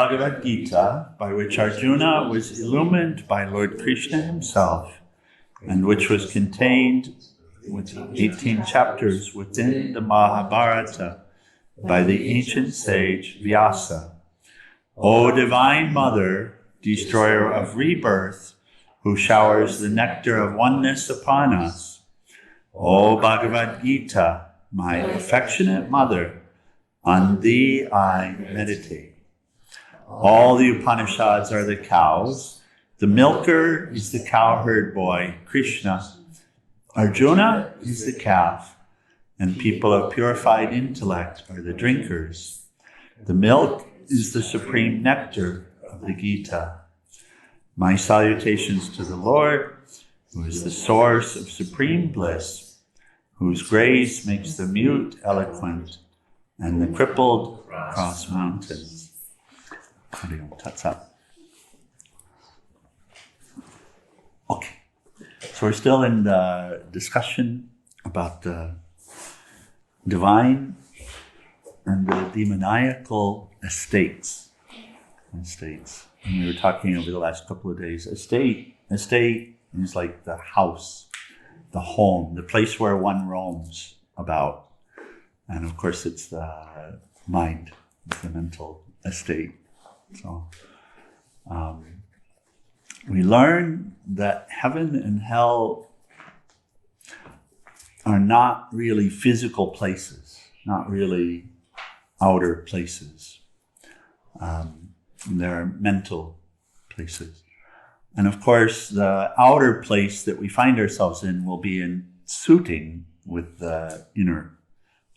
Bhagavad Gita, by which Arjuna was illumined by Lord Krishna himself, and which was contained with 18 chapters within the Mahabharata by the ancient sage Vyasa. O Divine Mother, destroyer of rebirth, who showers the nectar of oneness upon us. O Bhagavad Gita, my affectionate mother, on thee I meditate. All the Upanishads are the cows. The milker is the cowherd boy, Krishna. Arjuna is the calf, and people of purified intellect are the drinkers. The milk is the supreme nectar of the Gita. My salutations to the Lord, who is the source of supreme bliss, whose grace makes the mute eloquent, and the crippled cross mountains. Okay, so we're still in the discussion about the divine and the demoniacal estates. And we were talking over the last couple of days. Estate is like the house, the home, the place where one roams about. And of course, it's the mind, the mental estate. So we learn that heaven and hell are not really physical places, not really outer places. They're mental places. And of course, the outer place that we find ourselves in will be in suiting with the inner,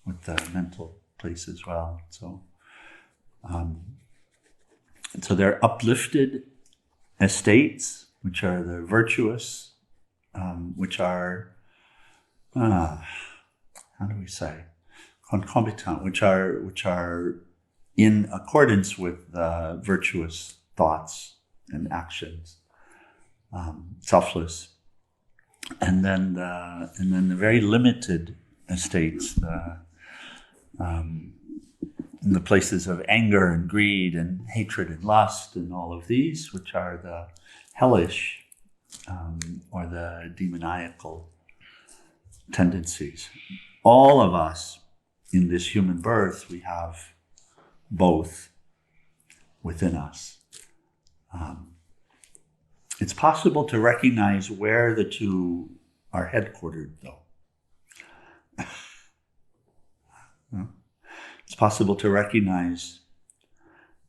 with the mental place as well. So they're uplifted estates, which are the virtuous, which are, how do we say, concomitant, which are in accordance with virtuous thoughts and actions, selfless, and then the very limited estates, the places of anger and greed and hatred and lust and all of these, which are the hellish or the demoniacal tendencies. All of us in this human birth, we have both within us. It's possible to recognize where the two are headquartered, though. It's possible to recognize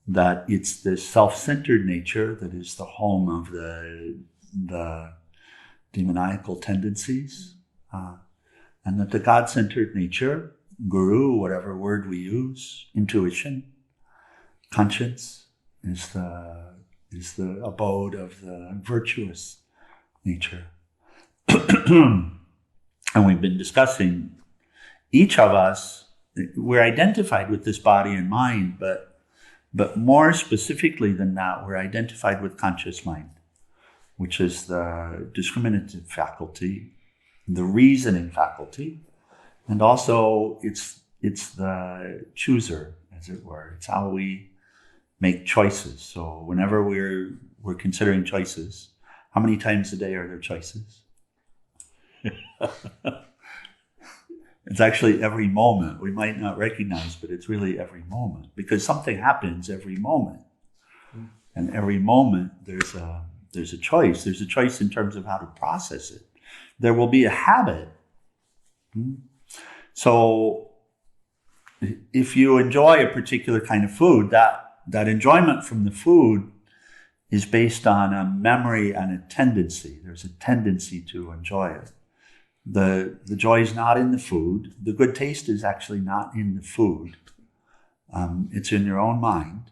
that it's the self-centered nature that is the home of the demoniacal tendencies, and that the God-centered nature, guru, whatever word we use, intuition, conscience, is the abode of the virtuous nature. And we've been discussing each of us. We're identified with this body and mind, but more specifically than that, we're identified with conscious mind, which is the discriminative faculty, the reasoning faculty, and also it's the chooser, as it were. It's how we make choices. So whenever we're considering choices, how many times a day are there choices? It's actually every moment. We might not recognize, but it's really every moment, because something happens every moment. And every moment there's a choice. There's a choice in terms of how to process it. There will be a habit. So if you enjoy a particular kind of food, that enjoyment from the food is based on a memory and a tendency. There's a tendency to enjoy it. The joy is not in the food. The good taste is actually not in the food. It's in your own mind.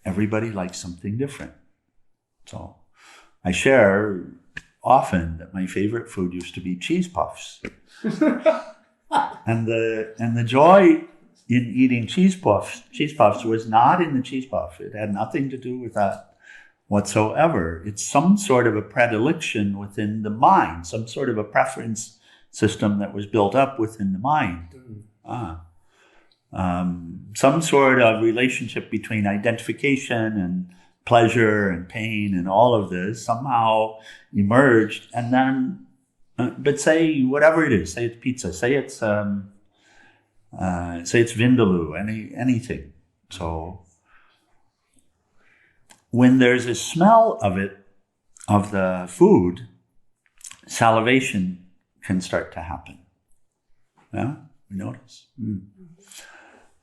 Everybody likes something different. So I share often that my favorite food used to be cheese puffs. and the joy in eating cheese puffs was not in the cheese puff. It had nothing to do with that whatsoever. It's some sort of a predilection within the mind, some sort of a preference system that was built up within the mind. some sort of relationship between identification and pleasure and pain and all of this somehow emerged. And then, but say whatever it is, say it's pizza, say it's vindaloo, anything. So when there's a smell of it, of the food, salivation can start to happen. Yeah, we notice.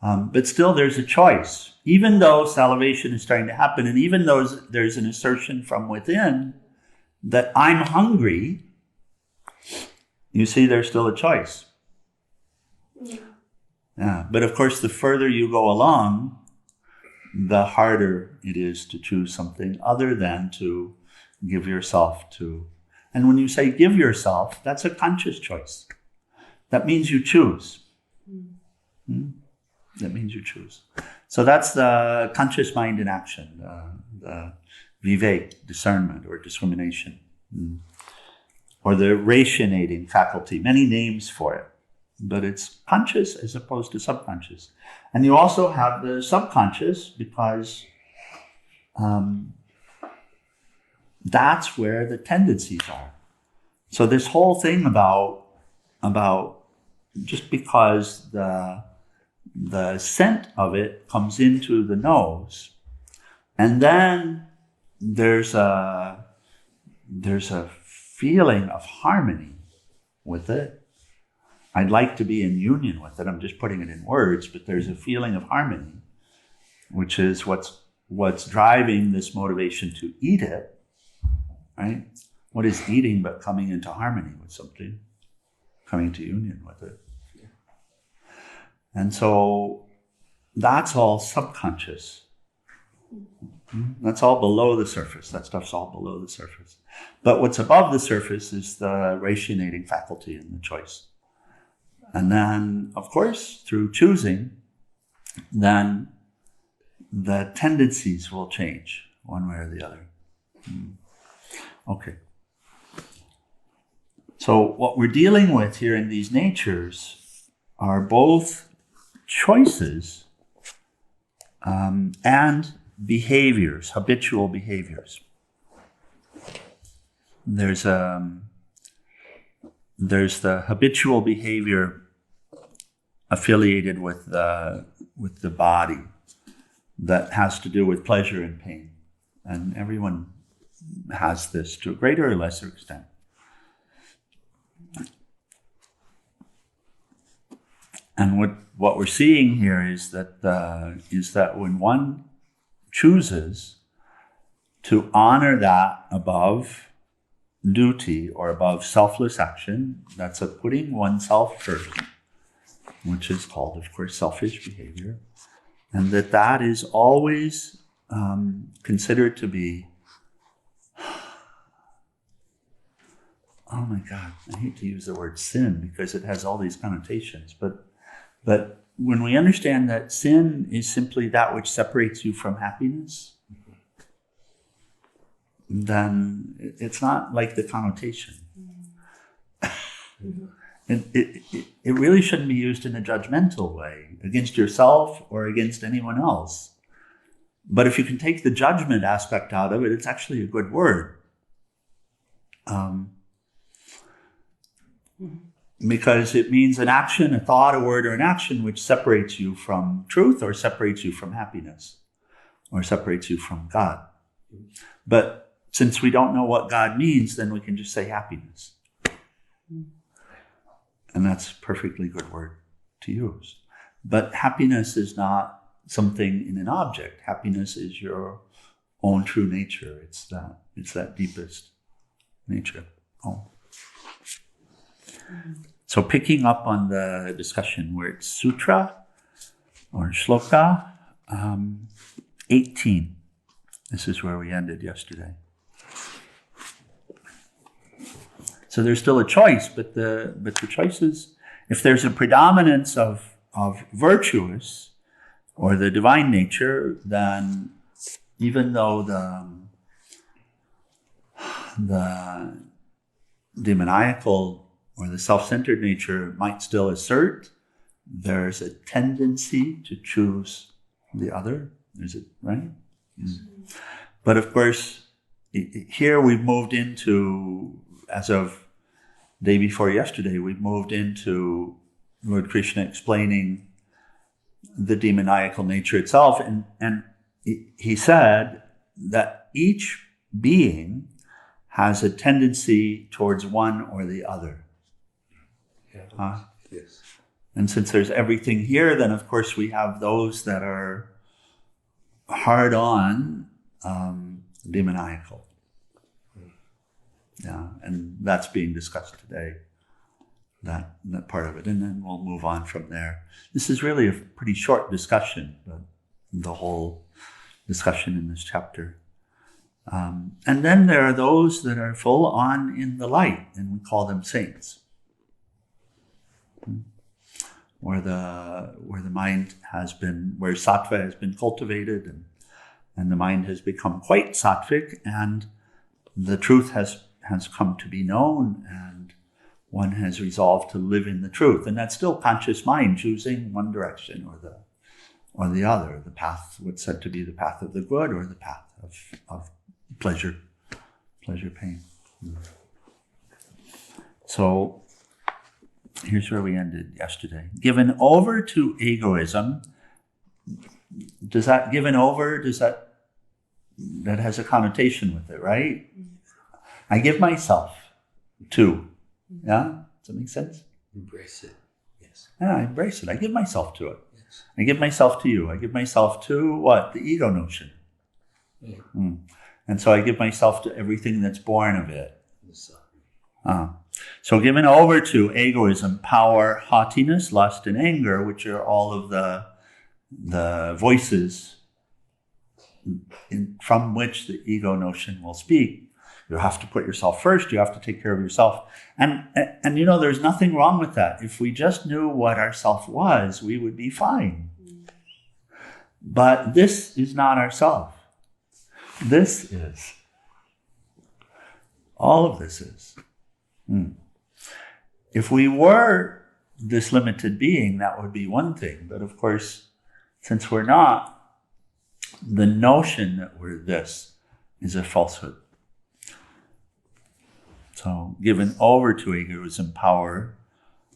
But still there's a choice. Even though salivation is starting to happen, and even though there's an assertion from within that I'm hungry, you see there's still a choice. Yeah. But of course, the further you go along, the harder it is to choose something other than to give yourself to. And when you say give yourself, that's a conscious choice. That means you choose. That means you choose. So that's the conscious mind in action, the vivek, discernment or discrimination, or the rationating faculty, many names for it. But it's conscious as opposed to subconscious. And you also have the subconscious because that's where the tendencies are. So this whole thing about just because the scent of it comes into the nose, and then there's a feeling of harmony with it. I'd like to be in union with it. I'm just putting it in words, but there's a feeling of harmony, which is what's driving this motivation to eat it, right? What is eating but coming into harmony with something, coming to union with it? And so that's all subconscious. That's all below the surface. That stuff's all below the surface. But what's above the surface is the rationating faculty and the choice. And then, of course, through choosing, then the tendencies will change one way or the other. Okay. So what we're dealing with here in these natures are both choices and behaviors, habitual behaviors. There's the habitual behavior affiliated with the body that has to do with pleasure and pain. And everyone has this to a greater or lesser extent. And what we're seeing here is that when one chooses to honor that above duty or above selfless action, that's a putting oneself first, which is called, of course, selfish behavior, and that is always considered to be, oh my God, I hate to use the word sin because it has all these connotations, but when we understand that sin is simply that which separates you from happiness, then it's not like the connotation. It really shouldn't be used in a judgmental way against yourself or against anyone else. But if you can take the judgment aspect out of it, it's actually a good word. Because it means an action, a thought, a word, or an action which separates you from truth or separates you from happiness or separates you from God. But since we don't know what God means, then we can just say happiness. And that's a perfectly good word to use. But happiness is not something in an object. Happiness is your own true nature. It's that deepest nature. Oh. So picking up on the discussion where it's sutra or shloka 18. This is where we ended yesterday. So there's still a choice, but the choice is, if there's a predominance of virtuous or the divine nature, then even though the demoniacal or the self-centered nature might still assert there's a tendency to choose the other. Is it right? But of course, here we've moved into, as of day before yesterday, we've moved into Lord Krishna explaining the demoniacal nature itself. And he said that each being has a tendency towards one or the other. Yes. And since there's everything here, then of course we have those that are hard on demoniacal. Yeah, and that's being discussed today, that part of it. And then we'll move on from there. This is really a pretty short discussion, but the whole discussion in this chapter. And then there are those that are full on in the light, and we call them saints. Where the mind has been, where sattva has been cultivated, and the mind has become quite sattvic, and the truth has come to be known, and one has resolved to live in the truth. And that's still conscious mind choosing one direction or the other, the path, what's said to be the path of the good or the path of pleasure, pain. So here's where we ended yesterday. Given over to egoism, that has a connotation with it, right? I give myself to. Yeah? Does that make sense? Embrace it. Yes. Yeah, I embrace it. I give myself to it. Yes. I give myself to you. I give myself to what? The ego notion. Yeah. And so I give myself to everything that's born of it. So given over to egoism, power, haughtiness, lust, and anger, which are all of the voices from which the ego notion will speak. You have to put yourself first. You have to take care of yourself. And there's nothing wrong with that. If we just knew what our self was, we would be fine. But this is not our self. This is. All of this is. If we were this limited being, that would be one thing. But of course, since we're not, the notion that we're this is a falsehood. So, given over to egoism, power,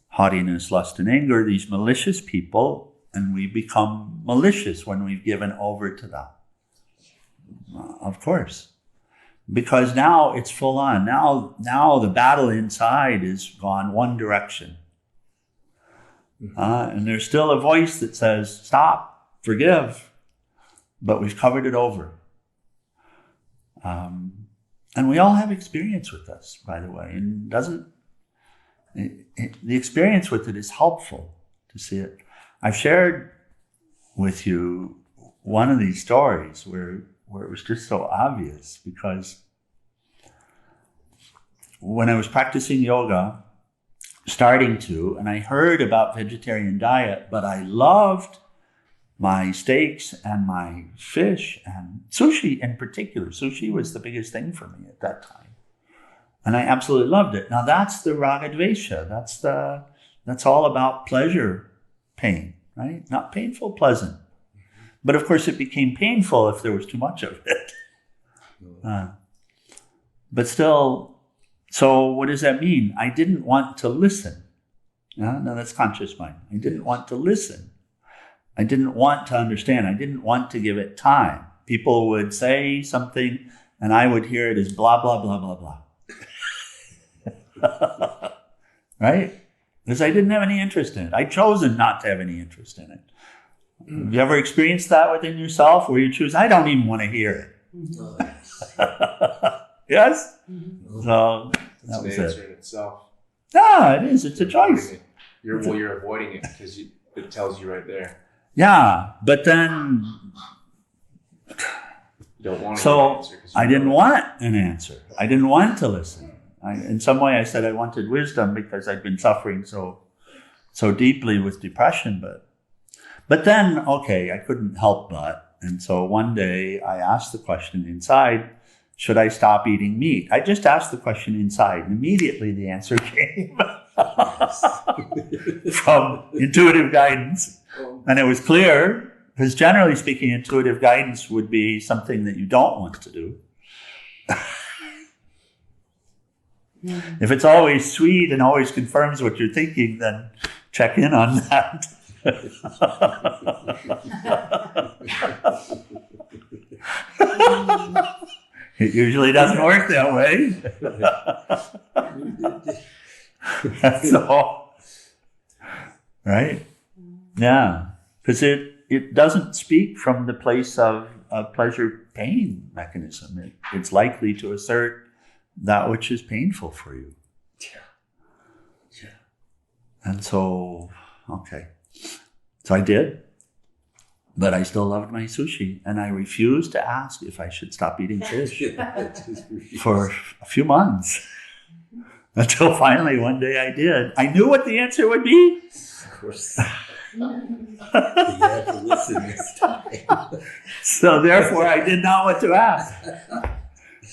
haughtiness, lust, and anger, these malicious people, and we become malicious when we've given over to that. Of course. Because now it's full on. Now the battle inside is gone one direction. And there's still a voice that says, stop, forgive. But we've covered it over. And we all have experience with this, by the way. And the experience with it is helpful to see it. I've shared with you one of these stories where it was just so obvious, because when I was practicing yoga, and I heard about vegetarian diet, but I loved my steaks and my fish and sushi in particular. Sushi was the biggest thing for me at that time. And I absolutely loved it. Now that's the raga dvesha. That's all about pleasure, pain, right? Not painful, pleasant. But of course it became painful if there was too much of it. But still, so what does that mean? I didn't want to listen. No, that's conscious mind. I didn't want to listen. I didn't want to understand. I didn't want to give it time. People would say something and I would hear it as blah, blah, blah, blah, blah. Right? Because I didn't have any interest in it. I'd chosen not to have any interest in it. Have you ever experienced that within yourself where you choose, I don't even want to hear it? Yes? So that was an answer it. in itself. Yeah, it is. It's a choice. You're avoiding it because it tells you right there. Yeah, but then You don't want so an answer. I didn't want an answer. I didn't want to listen. In some way, I said I wanted wisdom because I'd been suffering so deeply with depression. But then, okay, I couldn't help but. And so one day I asked the question inside, should I stop eating meat? I just asked the question inside, and immediately the answer came. from intuitive guidance. And it was clear, because generally speaking, intuitive guidance would be something that you don't want to do. If it's always sweet and always confirms what you're thinking, then check in on that. It usually doesn't work that way. That's all. Right? Yeah. Because it doesn't speak from the place of a pleasure-pain mechanism. It's likely to assert that which is painful for you. Yeah. And so, okay. So I did. But I still loved my sushi, and I refused to ask if I should stop eating fish for a few months. Until finally one day I did. I knew what the answer would be. Of course. You had to listen this time. So therefore I did not want to ask.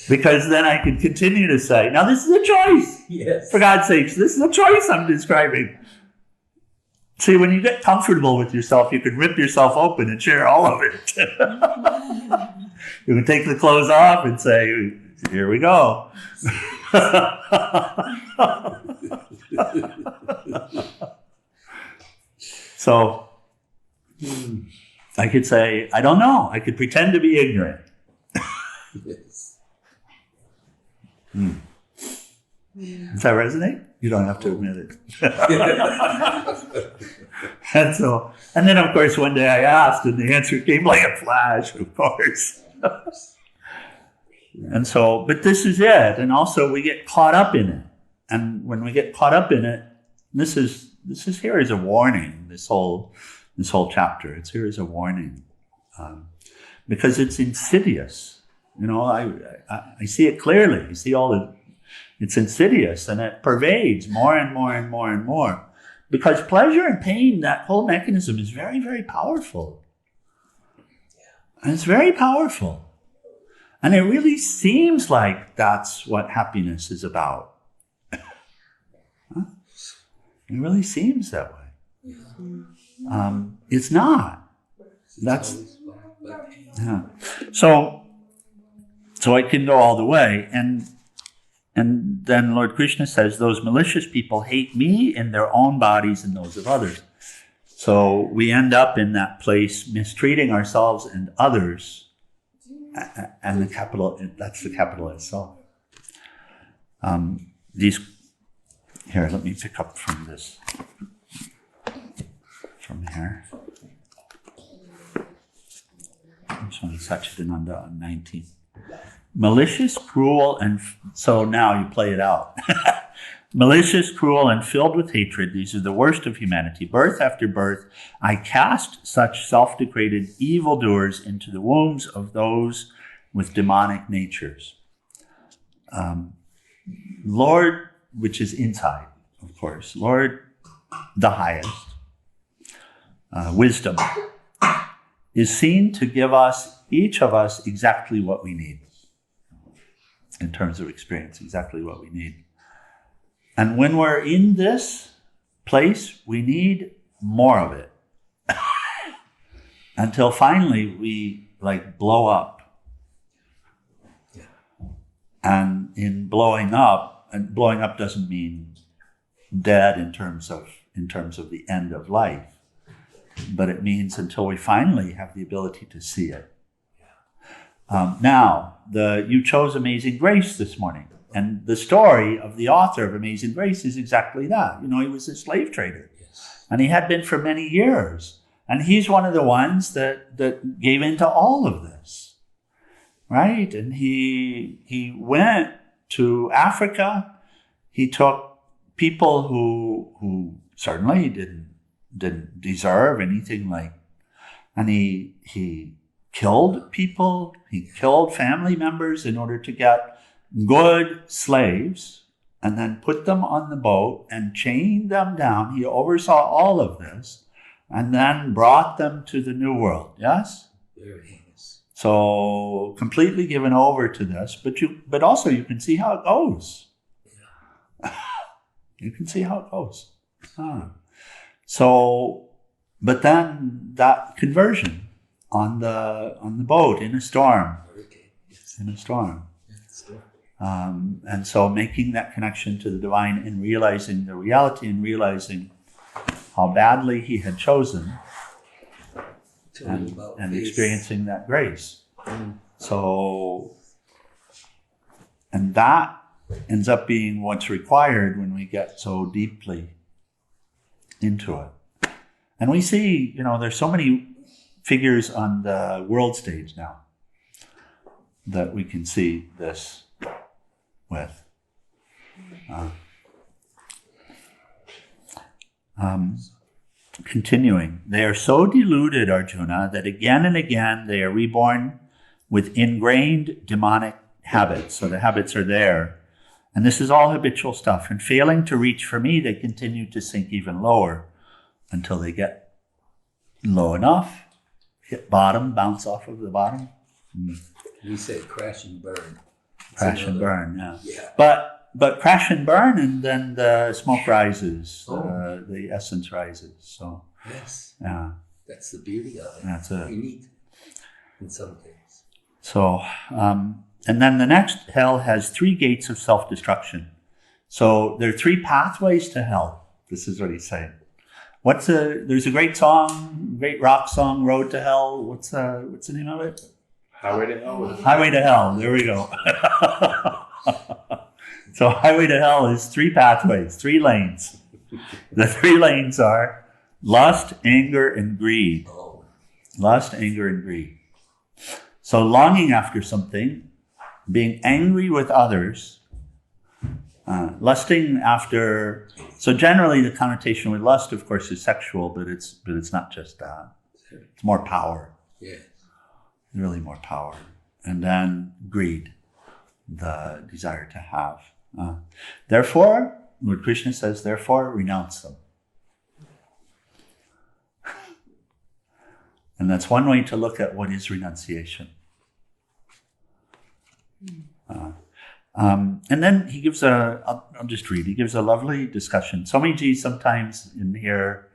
Because then I could continue to say, now this is a choice. Yes. For God's sakes, this is a choice I'm describing. See, when you get comfortable with yourself, you can rip yourself open and share all of it. You can take the clothes off and say, here we go. So, I could say, I don't know. I could pretend to be ignorant. Yes. Does that resonate? You don't have to admit it. And then of course one day I asked, and the answer came like a flash, of course. And so, but this is it. And also we get caught up in it. And when we get caught up in it, this is here as a warning. This whole chapter, it's here as a warning, because it's insidious. You know, I see it clearly. I see it's insidious, and it pervades more and more and more and more. Because pleasure and pain, that whole mechanism is very, very powerful. And it's very powerful. And it really seems like that's what happiness is about. Huh? It really seems that way. It's not. That's, yeah. So I can go all the way. And then Lord Krishna says, those malicious people hate me in their own bodies and those of others. So we end up in that place mistreating ourselves and others, and that's the capital itself. Here, let me pick up from this, from here. This one is Satchidananda on 19. Malicious, cruel, and so now you play it out. Malicious, cruel, and filled with hatred, these are the worst of humanity. Birth after birth, I cast such self-degraded evildoers into the wombs of those with demonic natures. Lord, which is inside, of course, Lord, the highest, wisdom, is seen to give us, each of us, exactly what we need. In terms of experience, exactly what we need. And when we're in this place, we need more of it. Until finally we blow up. Yeah. And in blowing up, and blowing up doesn't mean dead in terms of the end of life, but it means until we finally have the ability to see it. Now, you chose Amazing Grace this morning, and the story of the author of Amazing Grace is exactly that. You know, he was a slave trader, and he had been for many years, and he's one of the ones that gave into all of this, right? And he went to Africa. He took people who certainly didn't deserve anything and he killed people, he killed family members in order to get good slaves, and then put them on the boat and chained them down. He oversaw all of this, and then brought them to the New World, yes? Very nice. So completely given over to this, but also you can see how it goes. Yeah. You can see how it goes. So, but then that conversion on the boat in a storm, and so making that connection to the divine and realizing the reality and realizing how badly he had chosen, and experiencing that grace. So, and that ends up being what's required when we get so deeply into it. And we see, there's so many figures on the world stage now that we can see this with. Continuing, they are so deluded, Arjuna, that again and again they are reborn with ingrained demonic habits. So the habits are there. And this is all habitual stuff. And failing to reach for me, they continue to sink even lower until they get low enough, hit bottom, bounce off of the bottom. We say crash and burn. And burn, yeah. But crash and burn, and then the smoke rises, the essence rises. So yes, yeah, that's the beauty of it. That's it. Unique in some things. So, and then the next hell has 3 gates of self-destruction. So there are 3 pathways to hell. This is what he's saying. There's a great song, great rock song, Road to Hell. What's the name of it? Highway to Hell. Highway to Hell. There we go. So Highway to Hell is 3 pathways, 3 lanes. The 3 lanes are lust, anger, and greed. Lust, anger, and greed. So longing after something, being angry with others, lusting after. So generally, the connotation with lust, of course, is sexual, but it's not just that. It's more power. Yeah. Really more power. And then greed, the desire to have. Therefore, Lord Krishna says, therefore, renounce them. And that's one way to look at what is renunciation. And then he gives I'll just read, he gives a lovely discussion. Swamiji sometimes in here,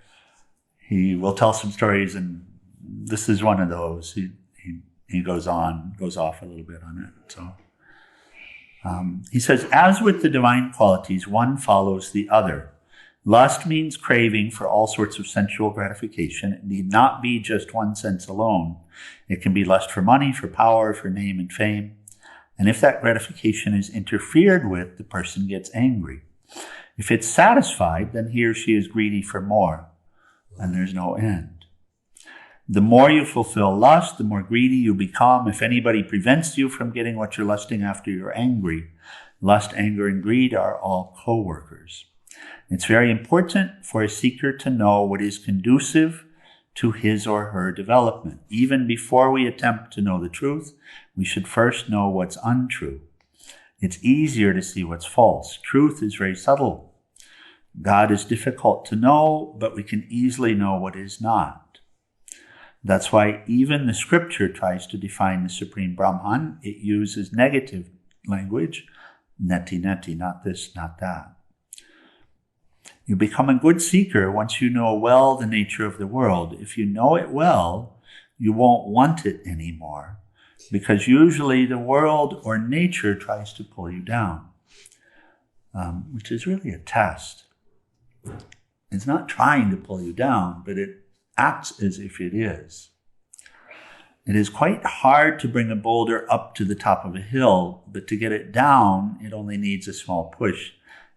he will tell some stories, and this is one of those. He goes off a little bit on it. So he says, as with the divine qualities, one follows the other. Lust means craving for all sorts of sensual gratification. It need not be just one sense alone. It can be lust for money, for power, for name and fame. And if that gratification is interfered with, the person gets angry. If it's satisfied, then he or she is greedy for more, and there's no end. The more you fulfill lust, the more greedy you become. If anybody prevents you from getting what you're lusting after, you're angry. Lust, anger, and greed are all co-workers. It's very important for a seeker to know what is conducive to his or her development. Even before we attempt to know the truth, we should first know what's untrue. It's easier to see what's false. Truth is very subtle. God is difficult to know, but we can easily know what is not. That's why even the scripture tries to define the Supreme Brahman. It uses negative language, neti neti, not this, not that. You become a good seeker once you know well the nature of the world. If you know it well, you won't want it anymore, because usually the world or nature tries to pull you down, which is really a test. It's not trying to pull you down, but it acts as if it is. It is quite hard to bring a boulder up to the top of a hill, but to get it down, it only needs a small push.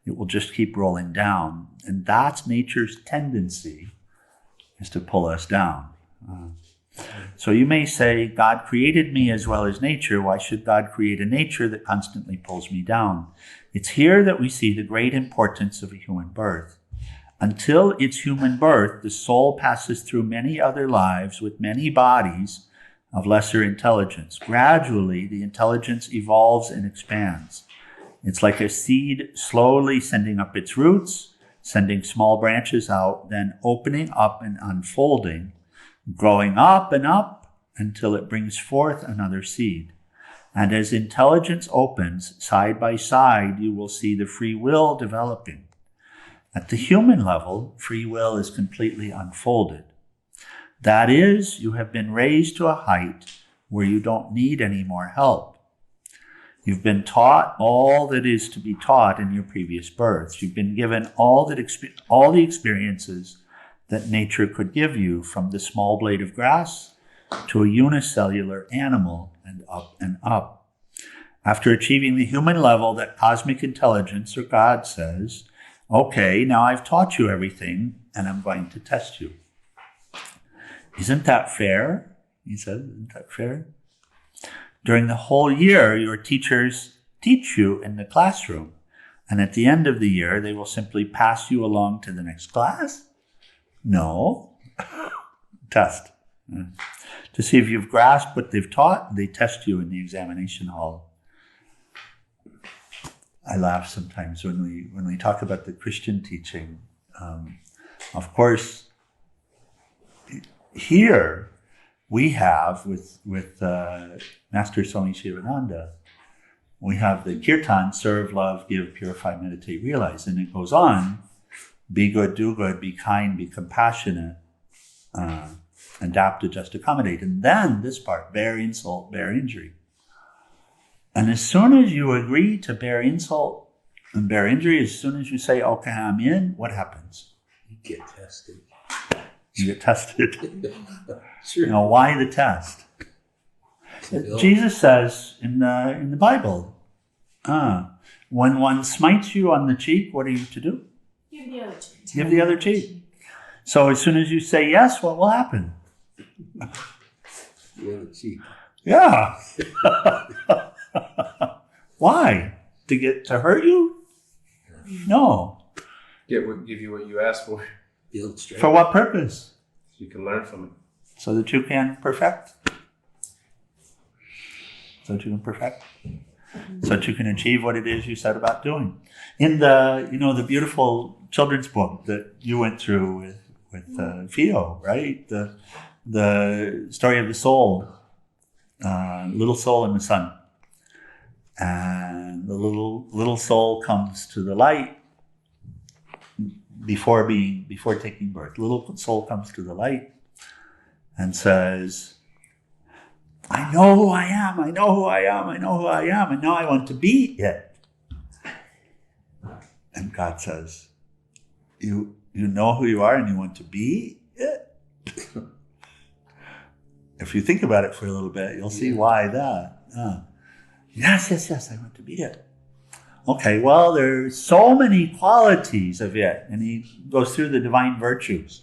It will just keep rolling down. And that's nature's tendency, is to pull us down. So you may say, God created me as well as nature. Why should God create a nature that constantly pulls me down? It's here that we see the great importance of a human birth. Until its human birth, the soul passes through many other lives with many bodies of lesser intelligence. Gradually, the intelligence evolves and expands. It's like a seed slowly sending up its roots, sending small branches out, then opening up and unfolding, growing up and up until it brings forth another seed. And as intelligence opens, side by side, you will see the free will developing. At the human level, free will is completely unfolded. That is, you have been raised to a height where you don't need any more help. You've been taught all that is to be taught in your previous births. You've been given all the experiences that nature could give you, from the small blade of grass to a unicellular animal, and up and up. After achieving the human level, that cosmic intelligence, or God, says, okay, now I've taught you everything, and I'm going to test you. Isn't that fair? He said, isn't that fair? During the whole year, your teachers teach you in the classroom, and at the end of the year, they will simply pass you along to the next class? No. Test. To see if you've grasped what they've taught, they test you in the examination hall. I laugh sometimes when we talk about the Christian teaching. Of course, here we have with Master Swami Shivananda, we have the kirtan: serve, love, give, purify, meditate, realize, and it goes on: be good, do good, be kind, be compassionate, adapt, adjust, accommodate, and then this part: bear insult, bear injury. And as soon as you agree to bear insult and bear injury, as soon as you say, okay, I'm in, what happens? You get tested. You get tested. Sure. Now, why the test? Jesus says in the Bible, when one smites you on the cheek, what are you to do? Give the other cheek. Give the other cheek. So as soon as you say yes, what will happen? The other cheek. Yeah. Why? To hurt you? No. Give you what you asked for. Build strength. For what purpose? So you can learn from it. So that you can perfect. So that you can perfect. So that you can achieve what it is you set about doing. In the beautiful children's book that you went through with Fio, right? The story of the soul, little soul and the sun. And the little soul comes to the light before taking birth. Little soul comes to the light and says, I know who I am, I know who I am, I know who I am, and now I want to be it. And God says, you know who you are and you want to be it? If you think about it for a little bit, you'll see why that. Yes, I want to be it. Okay, well, there's so many qualities of it. And he goes through the divine virtues.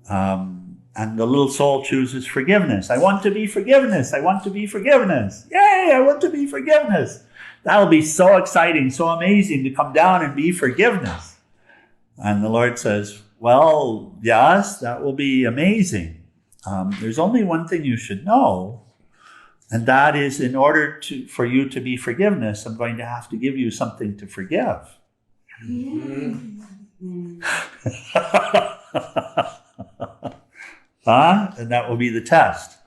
And the little soul chooses forgiveness. I want to be forgiveness. I want to be forgiveness. Yay, I want to be forgiveness. That'll be so exciting, so amazing to come down and be forgiveness. And the Lord says, well, yes, that will be amazing. There's only one thing you should know. And that is, in order for you to be forgiveness, I'm going to have to give you something to forgive. And that will be the test.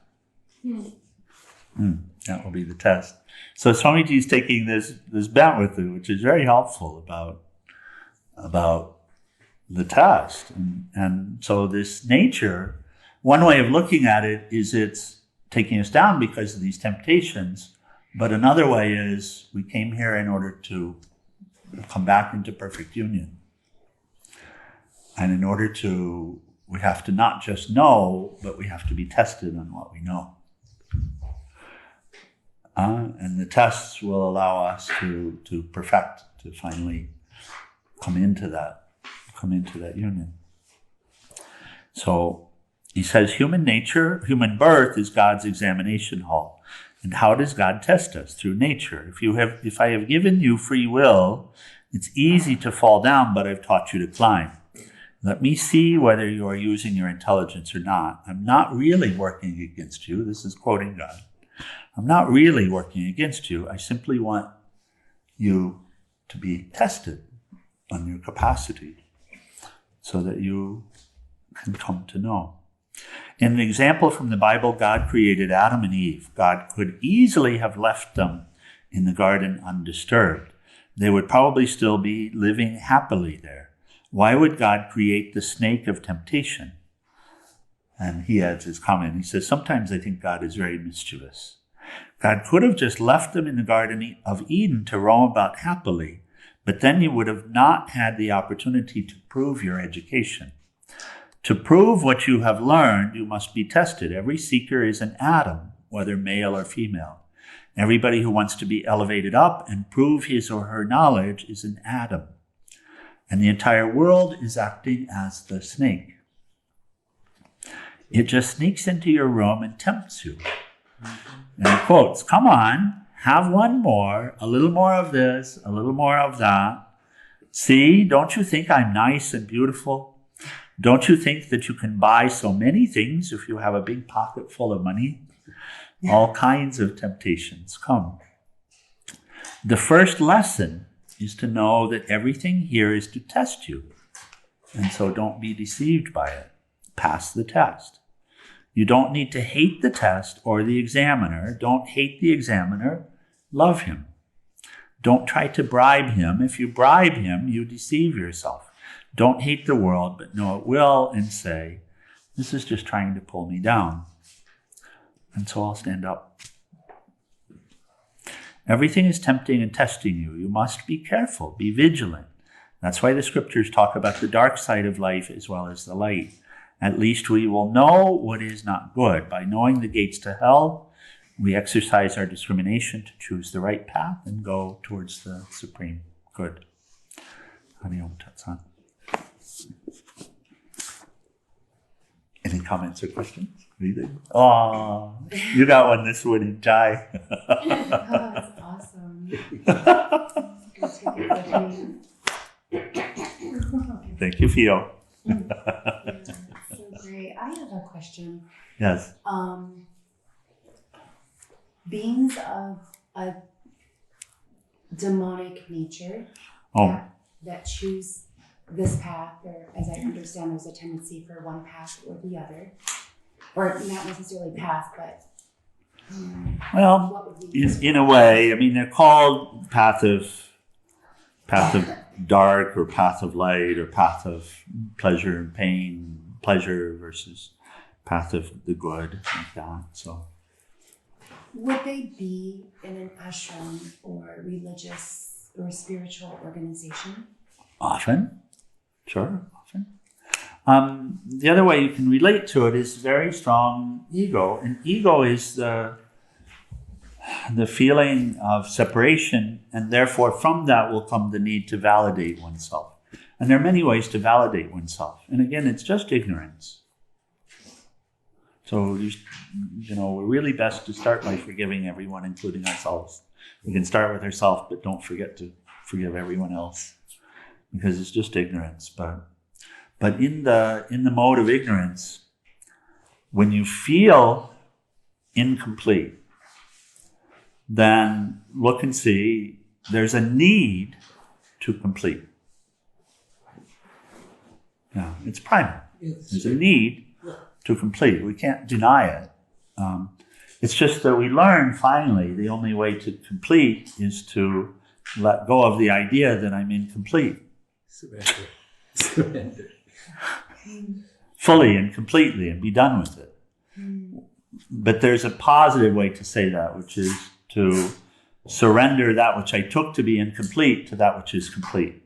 That will be the test. So Swamiji is taking this bent with you, which is very helpful about the test. And so this nature, one way of looking at it is it's taking us down because of these temptations. But another way is we came here in order to come back into perfect union. And in order to, we have to not just know, but we have to be tested on what we know. And the tests will allow us to perfect, to finally come into that union. So he says, human nature, human birth is God's examination hall. And how does God test us? Through nature. If I have given you free will, it's easy to fall down, but I've taught you to climb. Let me see whether you are using your intelligence or not. I'm not really working against you. This is quoting God. I'm not really working against you. I simply want you to be tested on your capacity so that you can come to know. In an example from the Bible, God created Adam and Eve. God could easily have left them in the garden undisturbed. They would probably still be living happily there. Why would God create the snake of temptation? And he adds his comment. He says, sometimes I think God is very mischievous. God could have just left them in the Garden of Eden to roam about happily, but then you would have not had the opportunity to prove your education. To prove what you have learned, you must be tested. Every seeker is an atom, whether male or female. Everybody who wants to be elevated up and prove his or her knowledge is an atom. And the entire world is acting as the snake. It just sneaks into your room and tempts you. And it quotes, come on, have one more, a little more of this, a little more of that. See, don't you think I'm nice and beautiful? Don't you think that you can buy so many things if you have a big pocket full of money? All kinds of temptations come. The first lesson is to know that everything here is to test you. And so don't be deceived by it. Pass the test. You don't need to hate the test or the examiner. Don't hate the examiner. Love him. Don't try to bribe him. If you bribe him, you deceive yourself. Don't hate the world, but know it will and say, this is just trying to pull me down. And so I'll stand up. Everything is tempting and testing you. You must be careful, be vigilant. That's why the scriptures talk about the dark side of life as well as the light. At least we will know what is not good. By knowing the gates to hell, we exercise our discrimination to choose the right path and go towards the supreme good. Hari Om Tat Sat. Any comments or questions? Anything? Oh, you got one this morning, Jai. Oh, that's awesome. Go take it with me. Thank you, Theo. Yeah, so great. I have a question. Yes. Beings of a demonic nature that choose this path, or as I understand, there's a tendency for one path or the other, or not necessarily path, but Well, what would be in a way, I mean, they're called path of dark or path of light or path of pleasure and pain, pleasure versus path of the good, like that. So, would they be in an ashram or religious or spiritual organization? often, sure, often. The other way you can relate to it is very strong ego, and ego is the feeling of separation, and therefore from that will come the need to validate oneself. And there are many ways to validate oneself. And again, it's just ignorance. So, we're really best to start by forgiving everyone, including ourselves. We can start with ourselves, but don't forget to forgive everyone else, because it's just ignorance. But in the mode of ignorance, when you feel incomplete, then look and see there's a need to complete. Yeah, it's primal. There's a need to complete. We can't deny it. It's just that we learn finally the only way to complete is to let go of the idea that I'm incomplete. Surrender. Fully and completely, and be done with it. But there's a positive way to say that, which is to surrender that which I took to be incomplete to that which is complete.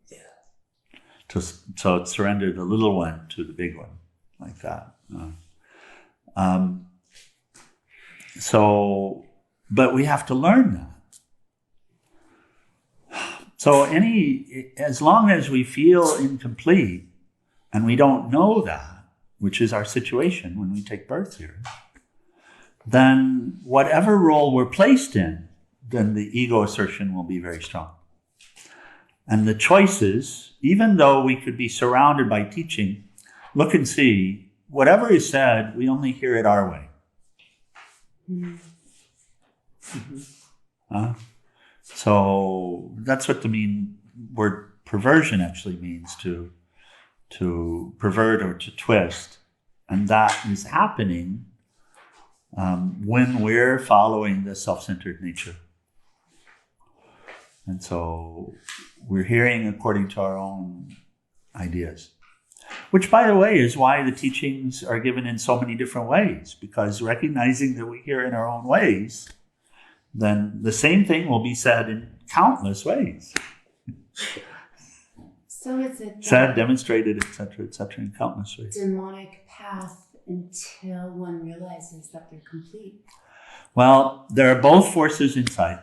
Yeah. So surrender the little one to the big one, like that. But we have to learn that. So as long as we feel incomplete, and we don't know that, which is our situation when we take birth here, then whatever role we're placed in, then the ego assertion will be very strong. And the choices, even though we could be surrounded by teaching, look and see, whatever is said, we only hear it our way. So that's what the word perversion actually means, to pervert or to twist. And that is happening when we're following the self-centered nature. And so we're hearing according to our own ideas. Which, by the way, is why the teachings are given in so many different ways, because recognizing that we hear in our own ways, then the same thing will be said in countless ways. So it's a Said, demonstrated, etc., in countless ways. demonic path until one realizes that they're complete. Well, there are both forces inside.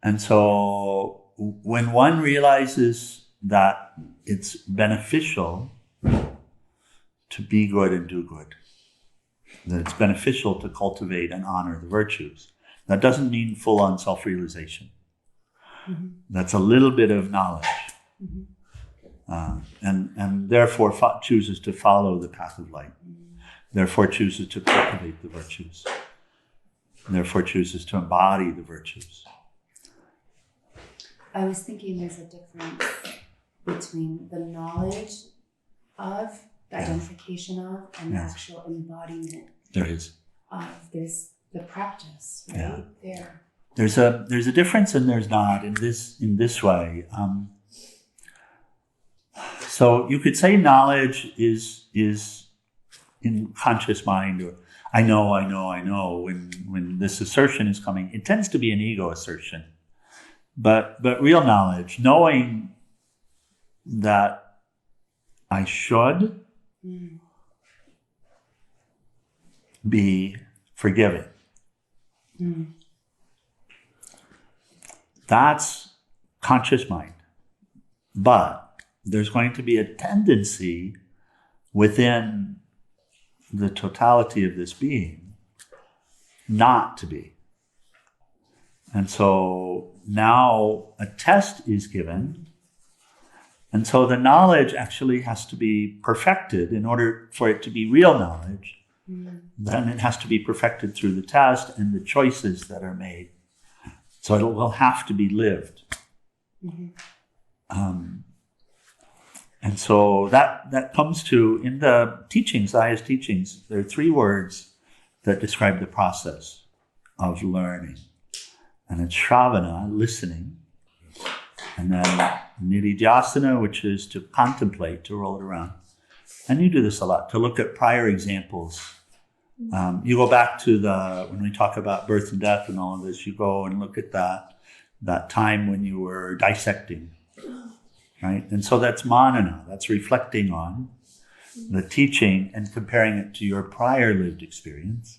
And so when one realizes that it's beneficial to be good and do good, that it's beneficial to cultivate and honor the virtues, that doesn't mean full-on self-realization. Mm-hmm. That's a little bit of knowledge. Mm-hmm. And therefore chooses to follow the path of light. Therefore chooses to cultivate the virtues. Therefore chooses to embody the virtues. I was thinking there's a difference between the knowledge of, the identification of, and the actual embodiment. There is. Of this, the practice, right? Yeah. There. There's a difference and there's not in this way. So you could say knowledge is in conscious mind, or I know. When this assertion is coming, it tends to be an ego assertion. But real knowledge, knowing that I should be forgiving. That's conscious mind. But there's going to be a tendency within the totality of this being not to be. And so now a test is given. And so the knowledge actually has to be perfected in order for it to be real knowledge. Then it has to be perfected through the test and the choices that are made. So it will have to be lived. And so that comes to, in the teachings, the highest teachings, there are 3 words that describe the process of learning. And it's shravana, listening, and then nididhyasana, which is to contemplate, to roll it around. And you do this a lot, to look at prior examples. You go back to when we talk about birth and death and all of this, you go and look at that time when you were dissecting, right? And so that's manana, that's reflecting on the teaching and comparing it to your prior lived experience.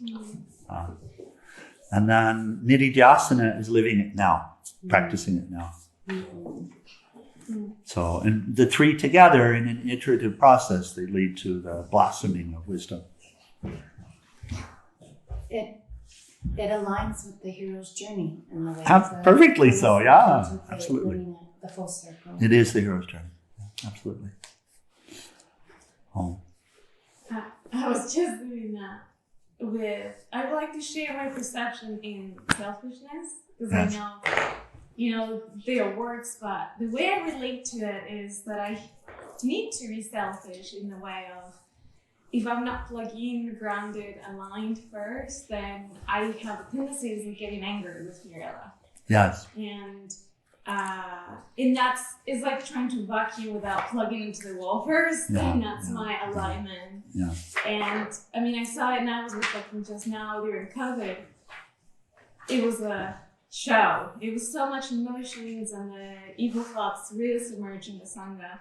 And then nididhyasana is living it now, practicing it now. So, and the 3 together in an iterative process, they lead to the blossoming of wisdom. It aligns with the hero's journey in the way. Perfectly so, yeah, absolutely. The full circle. It is the hero's journey, absolutely. Oh. I was just doing that I would like to share my perception in selfishness, because I know, they are words, but the way I relate to it is that I need to be selfish in the way of, if I'm not plugged in, grounded, aligned first, then I have tendencies of getting angry with Mirella. Yes. And it's like trying to vacuum without plugging into the wall first, and that's my alignment. Yeah. And I mean, I saw it, and I was reflecting just now during COVID. It was a show. It was so much emotions, and the evil thoughts really submerging the Sangha.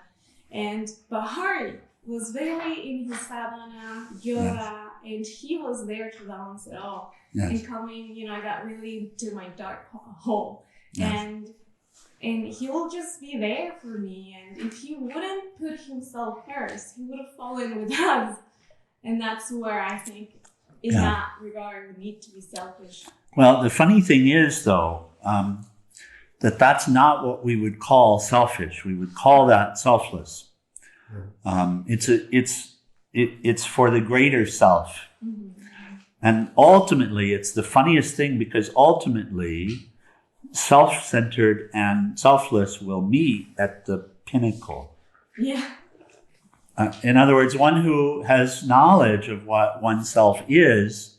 And Bahari was very in his sadhana, yoga, and he was there to balance it all. And coming, I got really into my dark hole. And he will just be there for me. And if he wouldn't put himself first, he would have fallen with us. And that's where I think, in that regard, we need to be selfish. Well, the funny thing is, though, that's not what we would call selfish. We would call that selfless. It's for the greater self. And ultimately, it's the funniest thing, because ultimately, self-centered and selfless will meet at the pinnacle. Yeah. In other words, one who has knowledge of what oneself is,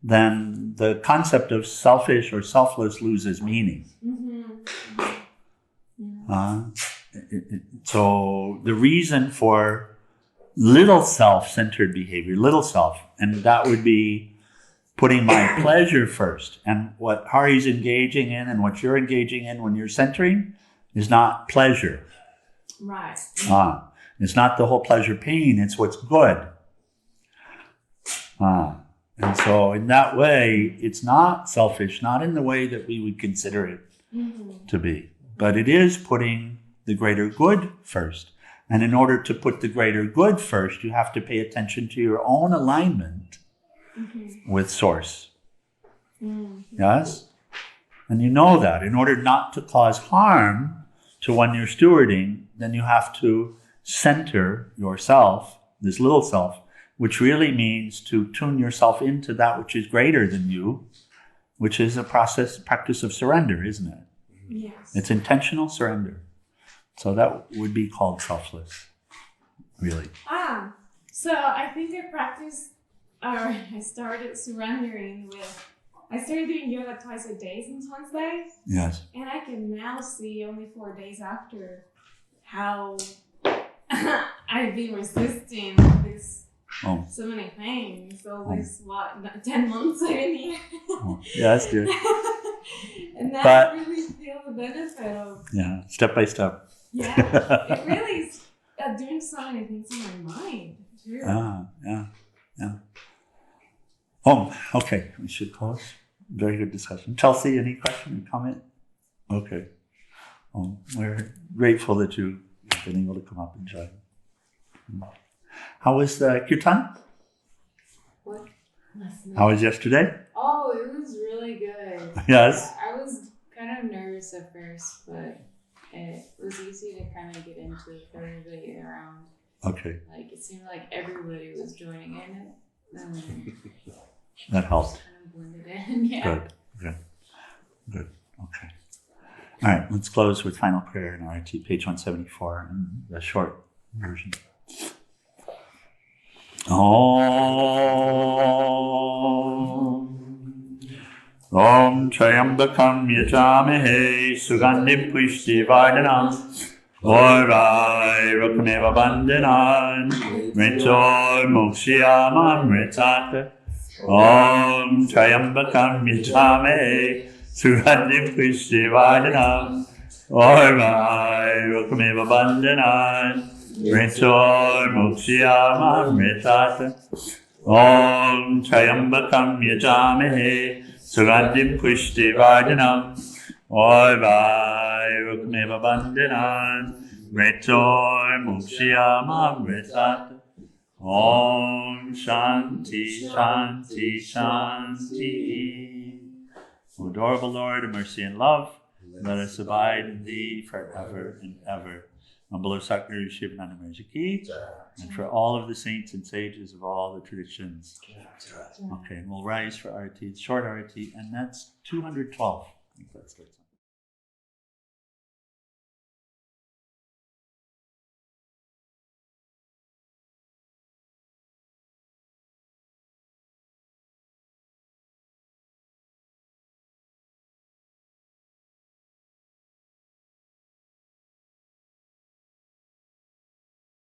then the concept of selfish or selfless loses meaning. So the reason for little self-centered behavior, little self, and that would be putting my pleasure first. And what Hari's engaging in and what you're engaging in when you're centering is not pleasure. Right. It's not the whole pleasure pain, it's what's good. And so in that way, it's not selfish, not in the way that we would consider it to be, but it is putting the greater good first. And in order to put the greater good first, you have to pay attention to your own alignment with Source. Yes? And you know that in order not to cause harm to one you're stewarding, then you have to center yourself, this little self, which really means to tune yourself into that which is greater than you, which is a practice of surrender, isn't it? Yes. It's intentional surrender. So that would be called selfless, really. So I think I started surrendering I started doing yoga twice a day since Wednesday. Yes. And I can now see only 4 days after how I've been resisting this so many things. So this 10 months I've been here. Yeah, that's good. And now I really feel the benefit of step by step. Yeah. It really is doing so many things in my mind too. Yeah. Okay. We should close. Very good discussion. Chelsea, any question or comment? Okay. We're grateful that you've been able to come up and join. How was the kirtan? What? How was yesterday? Oh, it was really good. Yes. I was kind of nervous at first, but it was easy to kind of get into everybody around. Okay. Like, it seemed like everybody was joining in it. That helped. Kind of blended in, yeah. Good. Okay. All right, let's close with final prayer in RT, page 174, and the short version. Om Trayambakam Yajamahe Sugandhim Pushti Vardhanam Orai Rukameva Bandhanan Mritor Mokshiyamam Mritat Om Trayambakam Yajamahe Sugandhim Pushti Vardhanam Orai Rukameva Bandhanan Mritor Mokshiyamam Mritat Om Trayambakam Yajamahe Sugandhim Pushti Vardhanam Orvai Rukmeva Bandhanan Mritor Mokshiyamam Mritat Om Shanti Shanti Shanti. O adorable Lord of mercy and love, let us abide in thee forever and ever. Humble Satguru Shivananda Maharaj Ki, and for all of the saints and sages of all the traditions. Okay, and we'll rise for RT. It's short RT, and that's 212. I think that starts on.